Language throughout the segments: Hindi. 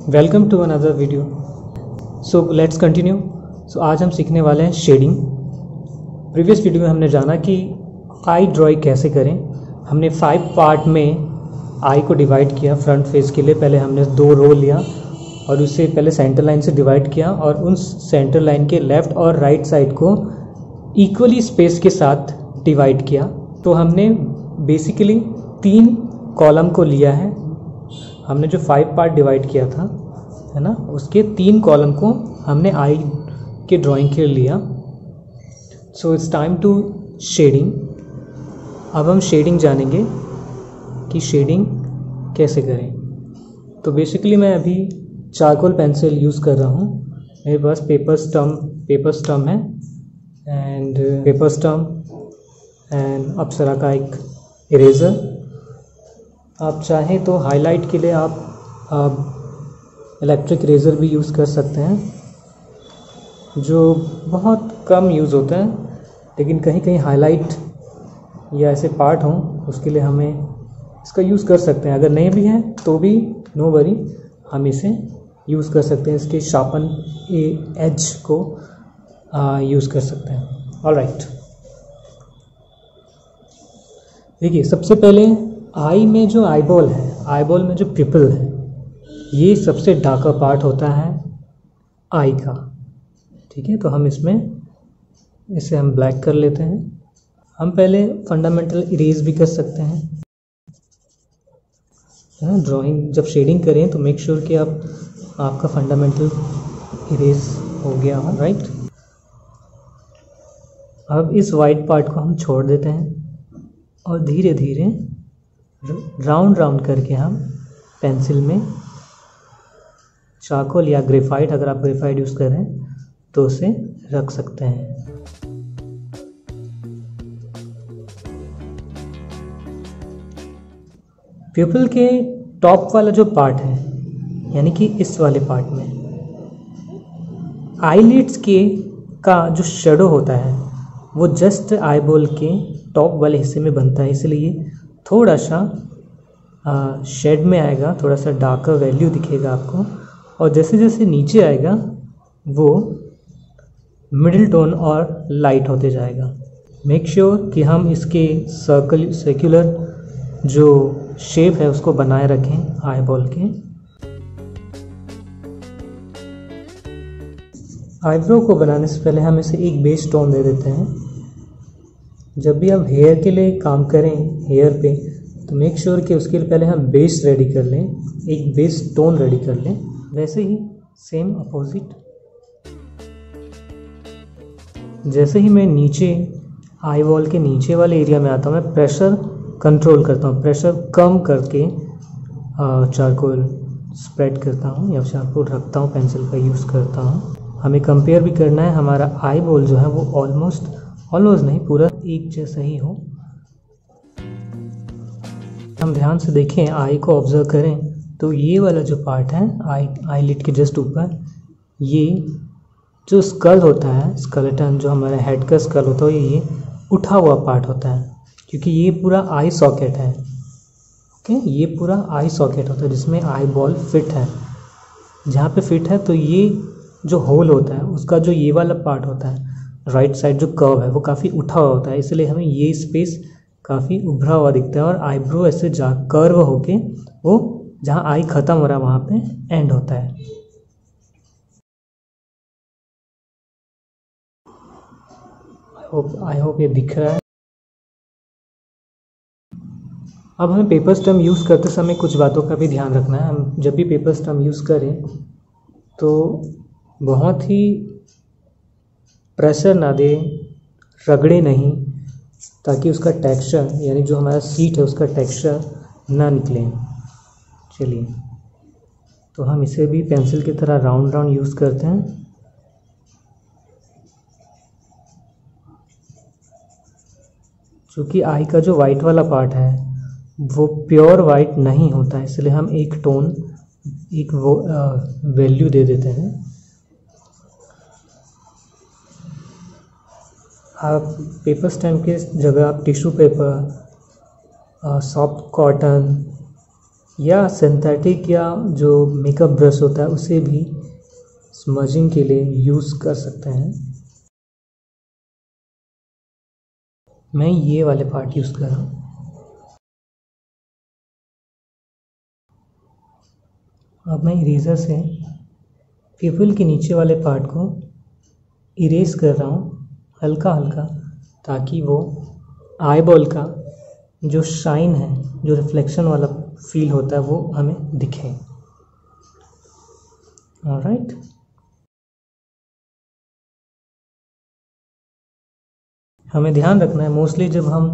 Welcome to another video. So let's continue. So आज हम सीखने वाले हैं शेडिंग। प्रीवियस वीडियो में हमने जाना कि आई ड्राइंग कैसे करें। हमने 5 पार्ट में आई को डिवाइड किया। फ्रंट फेस के लिए पहले हमने 2 रो लिया और उससे पहले सेंटर लाइन से डिवाइड किया और उन सेंटर लाइन के लेफ़्ट और राइट साइड को इक्वली स्पेस के साथ डिवाइड किया। तो हमने बेसिकली 3 कॉलम को लिया है। हमने जो 5 पार्ट डिवाइड किया था, है ना, उसके 3 कॉलम को हमने आई के ड्राइंग के लिए लिया। So it's time to shading. अब हम शेडिंग जानेंगे कि शेडिंग कैसे करें। तो बेसिकली मैं अभी चारकोल पेंसिल यूज़ कर रहा हूँ। मेरे पास पेपर स्टम्प है एंड पेपर स्टम्प एंड अप्सरा का एक इरेज़र। आप चाहें तो हाईलाइट के लिए आप इलेक्ट्रिक इरेज़र भी यूज़ कर सकते हैं, जो बहुत कम यूज़ होता है, लेकिन कहीं कहीं हाईलाइट या ऐसे पार्ट हों उसके लिए हमें इसका यूज़ कर सकते हैं। अगर नहीं भी है तो भी नो वरी, हम इसे यूज़ कर सकते हैं। इसके शार्पन एज को यूज़ कर सकते हैं। ऑलराइट, देखिए सबसे पहले आई में जो आईबॉल है, आईबॉल में जो पिपल है, ये सबसे डार्कर पार्ट होता है आई का। ठीक है, तो हम इसे हम ब्लैक कर लेते हैं। हम पहले फंडामेंटल इरेज भी कर सकते हैं। ड्राइंग जब शेडिंग करें तो मेक श्योर कि आपका फंडामेंटल इरेज हो गया हो, राइट। अब इस वाइट पार्ट को हम छोड़ देते हैं और धीरे धीरे राउंड करके हम पेंसिल में चारकोल या ग्रेफाइट, अगर आप ग्रेफाइट यूज़ करें तो उसे रख सकते हैं। प्यूपिल के टॉप वाला जो पार्ट है, यानी कि इस वाले पार्ट में आईलिड्स का जो शेडो होता है वो जस्ट आईबॉल के टॉप वाले हिस्से में बनता है, इसलिए थोड़ा सा शेड में आएगा, थोड़ा सा डार्कर वैल्यू दिखेगा आपको। और जैसे जैसे नीचे आएगा वो मिडिल टोन और लाइट होते जाएगा। मेक श्योर कि हम इसके सर्कुलर जो शेप है उसको बनाए रखें आईबॉल के। आईब्रो को बनाने से पहले हम इसे एक बेस टोन दे देते हैं। जब भी हम हेयर के लिए काम करें हेयर पे, तो मेक श्योर कि उसके लिए पहले हम बेस रेडी कर लें, एक बेस टोन रेडी कर लें। वैसे ही सेम अपोजिट, जैसे ही मैं नीचे आई वॉल के नीचे वाले एरिया में आता हूँ, मैं प्रेशर कंट्रोल करता हूँ, प्रेशर कम करके चारकोल स्प्रेड करता हूँ या चारकोल रखता हूँ, पेंसिल का यूज़ करता हूँ। हमें कंपेयर भी करना है, हमारा आई बॉल जो है वो ऑलमोस्ट नहीं, पूरा एक जैसा ही हो। हम ध्यान से देखें, आई को ऑब्जर्व करें तो ये वाला जो पार्ट है आई लिड के जस्ट ऊपर, ये जो स्कल होता है, स्केलेटन जो हमारे हेड का स्कल होता है, ये उठा हुआ पार्ट होता है, क्योंकि ये पूरा आई सॉकेट है। ओके, ये पूरा आई सॉकेट होता है जिसमें आई बॉल फिट है। जहाँ पे फिट है तो ये जो होल होता है उसका जो ये वाला पार्ट होता है, राइट साइड जो कर्व है वो काफ़ी उठा हुआ होता है, इसलिए हमें ये स्पेस काफ़ी उभरा हुआ दिखता है और आईब्रो ऐसे कर्व होके वो जहाँ आई ख़त्म हो रहा है वहाँ पे एंड होता है। आई होप ये दिख रहा है। अब हमें पेपर स्टम्प यूज़ करते समय कुछ बातों का भी ध्यान रखना है। हम जब भी पेपर स्टम्प यूज़ करें तो बहुत ही प्रेशर ना दे, रगड़े नहीं, ताकि उसका टेक्सचर, यानी जो हमारा सीट है उसका टेक्सचर ना निकले। चलिए, तो हम इसे भी पेंसिल की तरह राउंड यूज़ करते हैं। क्योंकि आई का जो वाइट वाला पार्ट है वो प्योर वाइट नहीं होता है, इसलिए हम एक टोन, एक वैल्यू दे देते हैं। आप पेपर स्टैम्प के जगह आप टिश्यू पेपर, सॉफ्ट कॉटन या सिंथेटिक या जो मेकअप ब्रश होता है उसे भी स्मजिंग के लिए यूज़ कर सकते हैं। मैं ये वाले पार्ट यूज़ कर रहा हूँ। अब मैं इरेज़र से पिपल के नीचे वाले पार्ट को इरेज कर रहा हूँ हल्का हल्का, ताकि वो आईबॉल का जो शाइन है, जो रिफ्लेक्शन वाला फील होता है, वो हमें दिखे। ऑलराइट, हमें ध्यान रखना है मोस्टली जब हम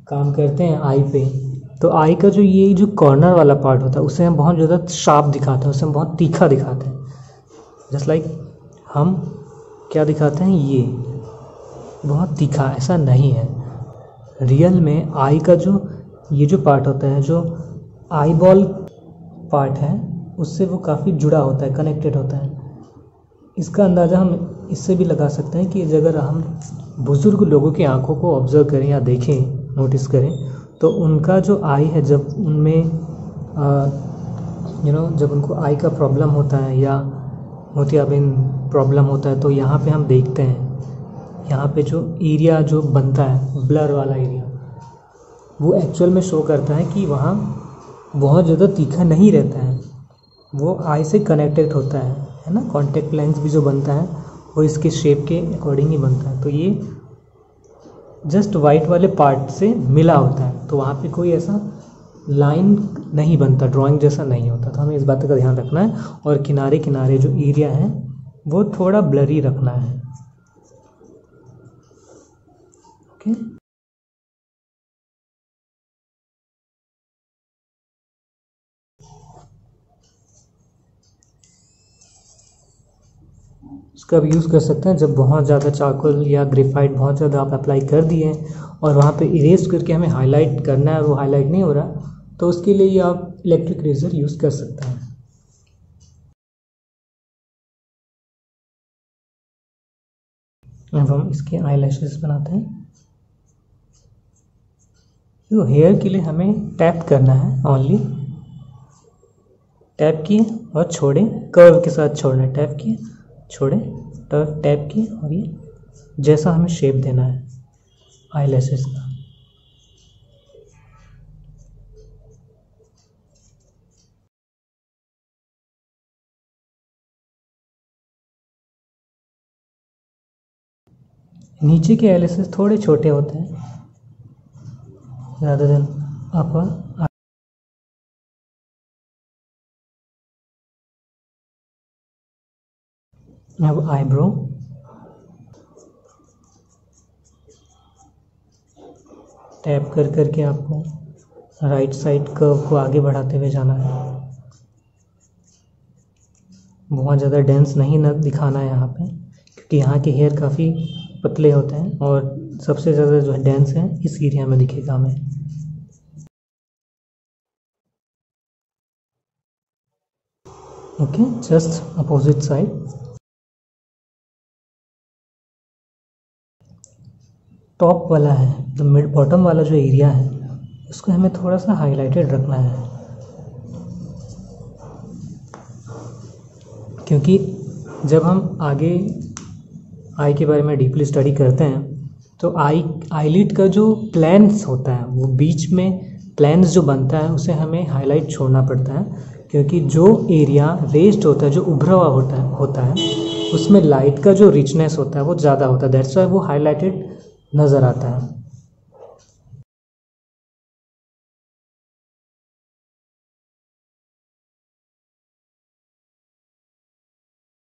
काम करते हैं आई पे, तो आई का जो कॉर्नर वाला पार्ट होता है उसे हम बहुत ज़्यादा शार्प दिखाते हैं, उसे हम बहुत तीखा दिखाते हैं। जस्ट लाइक हम क्या दिखाते हैं, ये बहुत तीखा, ऐसा नहीं है। रियल में आई का ये जो पार्ट होता है, जो आई बॉल पार्ट है, उससे वो काफ़ी जुड़ा होता है, कनेक्टेड होता है। इसका अंदाज़ा हम इससे भी लगा सकते हैं कि अगर हम बुज़ुर्ग लोगों की आंखों को ऑब्ज़र्व करें या देखें, नोटिस करें, तो उनका जो आई है, जब उनमें जब उनको आई का प्रॉब्लम होता है या मोतियाबिंद प्रॉब्लम होता है, तो यहाँ पे हम देखते हैं, यहाँ पे जो एरिया जो बनता है, ब्लर वाला एरिया, वो एक्चुअल में शो करता है कि वहाँ बहुत ज़्यादा तीखा नहीं रहता है, वो आई से कनेक्टेड होता है ना। कॉन्टेक्ट लेंस भी जो बनता है वो इसके शेप के अकॉर्डिंग ही बनता है। तो ये जस्ट वाइट वाले पार्ट से मिला होता है, तो वहाँ पे कोई ऐसा लाइन नहीं बनता, ड्राइंग जैसा नहीं होता। तो हमें इस बात का ध्यान रखना है, और किनारे किनारे जो एरिया है वो थोड़ा ब्लरी रखना है। ओके, इसका भी यूज़ कर सकते हैं जब बहुत ज़्यादा चारकोल या ग्रेफाइट बहुत ज़्यादा आप अप्लाई कर दिए और वहाँ पे इरेज करके हमें हाईलाइट करना है और वो हाईलाइट नहीं हो रहा, तो उसके लिए ये आप इलेक्ट्रिक इरेजर यूज़ कर सकते हैं। अब हम इसके आई लैशेस बनाते हैं। तो हेयर के लिए हमें टैप करना है, ओनली टैप किए और छोड़े, कर्व के साथ छोड़ना है, टैप किए छोड़े, टैप किए, और ये जैसा हमें शेप देना है आई लैशेस का। नीचे के आईलैशेस थोड़े छोटे होते हैं ज़्यादा देन अपर। अब आईब्रो, टैप कर करके आपको राइट साइड कर्व को आगे बढ़ाते हुए जाना है। बहुत ज़्यादा डेंस नहीं न दिखाना है यहाँ पे, क्योंकि यहाँ के हेयर काफ़ी पतले होते हैं और सबसे ज़्यादा जो है डेंस है इस एरिया में दिखेगा हमें। Okay, just opposite side. Top वाला है, तो मिड बॉटम वाला जो एरिया है उसको हमें थोड़ा सा हाईलाइटेड रखना है, क्योंकि जब हम आगे आई के बारे में डीपली स्टडी करते हैं तो आईलिड का जो प्लेन्स होता है, वो बीच में प्लेन्स जो बनता है उसे हमें हाईलाइट छोड़ना पड़ता है, क्योंकि जो एरिया रेस्ड होता है, जो उभरा हुआ होता है उसमें लाइट का जो रिचनेस होता है वो ज़्यादा होता है, दैट्स वाई वो हाईलाइटेड नज़र आता है।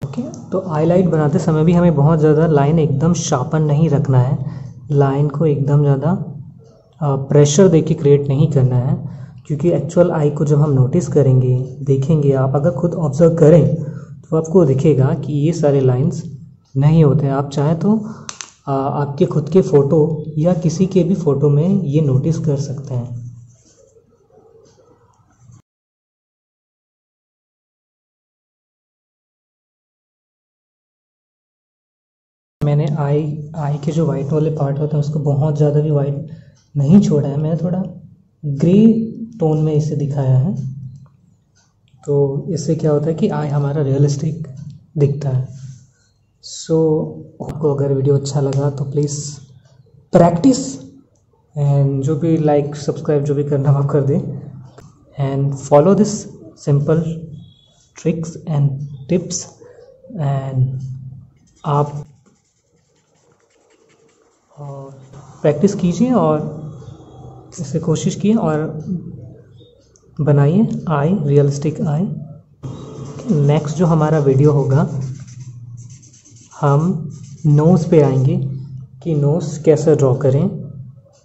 ओके, तो हाईलाइट बनाते समय भी हमें बहुत ज़्यादा लाइन एकदम शार्पन नहीं रखना है, लाइन को एकदम ज़्यादा प्रेशर देके क्रिएट नहीं करना है, क्योंकि एक्चुअल आई को जब हम नोटिस करेंगे, देखेंगे, आप अगर खुद ऑब्जर्व करें तो आपको दिखेगा कि ये सारे लाइंस नहीं होते हैं। आप चाहें तो आपके खुद के फ़ोटो या किसी के भी फ़ोटो में ये नोटिस कर सकते हैं। मैंने आई के जो वाइट वाले पार्ट होते हैं उसको बहुत ज़्यादा भी वाइट नहीं छोड़ा है, मैंने थोड़ा ग्रे टोन में इसे दिखाया है, तो इससे क्या होता है कि आई हमारा रियलिस्टिक दिखता है। सो आपको अगर वीडियो अच्छा लगा तो प्लीज़ प्रैक्टिस, एंड जो भी लाइक सब्सक्राइब जो भी करना आप कर दें, and follow this simple tricks and tips, and आप प्रैक्टिस कीजिए और इससे कोशिश कीजिए और बनाइए आई, रियलिस्टिक आई। नेक्स्ट जो हमारा वीडियो होगा, हम नोज़ पे आएंगे कि नोज़ कैसे ड्रॉ करें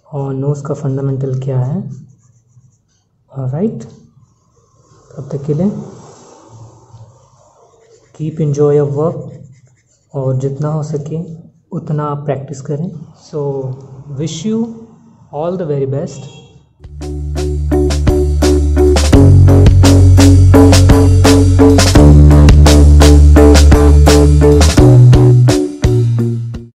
और नोज़ का फंडामेंटल क्या है। ऑलराइट, तब तक के लिए कीप एंजॉय योर वर्क और जितना हो सके उतना आप प्रैक्टिस करें। So wish you all the very best.